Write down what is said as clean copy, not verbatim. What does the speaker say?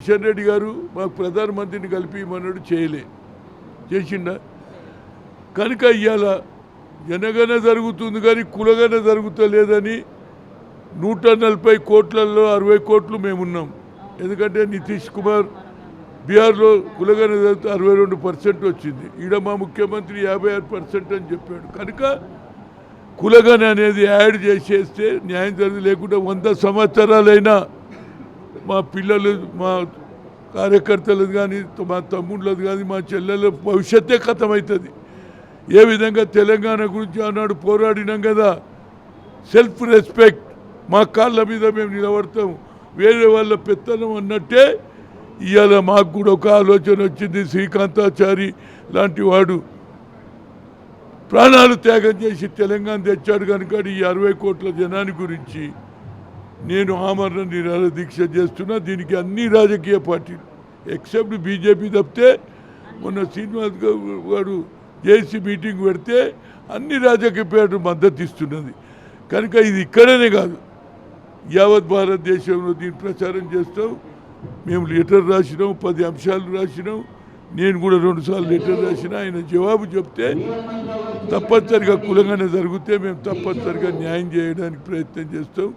కిషన్ రెడ్డి గారు మాకు ప్రధానమంత్రిని కలిపి మనోడు చేసిండ కనుక ఇవాళ జనగణ జరుగుతుంది కానీ కులగణ జరుగుతలేదని 140 కోట్లలో 60 కోట్లు మేమున్నాం. ఎందుకంటే నితీష్ కుమార్ బీహార్లో కులగణ జరిగితే 62% వచ్చింది. ఈడ మా ముఖ్యమంత్రి 56% అని చెప్పాడు. కనుక కులగణ అనేది యాడ్ చేసేస్తే న్యాయం జరుగుతుంది. లేకుంటే 100 సంవత్సరాలైనా మా పిల్లలు మా కార్యకర్తలది కానీ మా తమ్ముళ్ళది కానీ మా చెల్లెల భవిష్యత్తే ఖతమవుతుంది. ఏ విధంగా తెలంగాణ గురించి ఆనాడు పోరాడినాం కదా, సెల్ఫ్ రెస్పెక్ట్, మా కాళ్ళ మీద మేము నిలబడతాం, వేరే వాళ్ళ పెత్తనం అన్నట్టే ఇవాళ మాకు కూడా ఒక ఆలోచన వచ్చింది. శ్రీకాంతాచారి లాంటి వాడు ప్రాణాలు త్యాగం చేసి తెలంగాణ తెచ్చాడు కనుక ఈ 60 కోట్ల జనాన్ని గురించి నేను ఆమరణ నిరాహార దీక్ష చేస్తున్నా. దీనికి అన్ని రాజకీయ పార్టీలు ఎక్సెప్ట్ బీజేపీ తప్పితే మొన్న శ్రీనివాస్ గారు జేసీ మీటింగ్ పెడితే అన్ని రాజకీయ పార్టీలు మద్దతు ఇస్తున్నది. కనుక ఇది ఇక్కడనే కాదు, యావత్ భారతదేశంలో దీన్ని ప్రచారం చేస్తాం. మేము లెటర్ రాసినాం, 10 అంశాలు రాసినాం. నేను కూడా 2 సార్లు లెటర్ రాసిన. ఆయన జవాబు చెప్తే తప్పనిసరిగా కులంగానే జరిగితే మేము తప్పనిసరిగా న్యాయం చేయడానికి ప్రయత్నం చేస్తాం.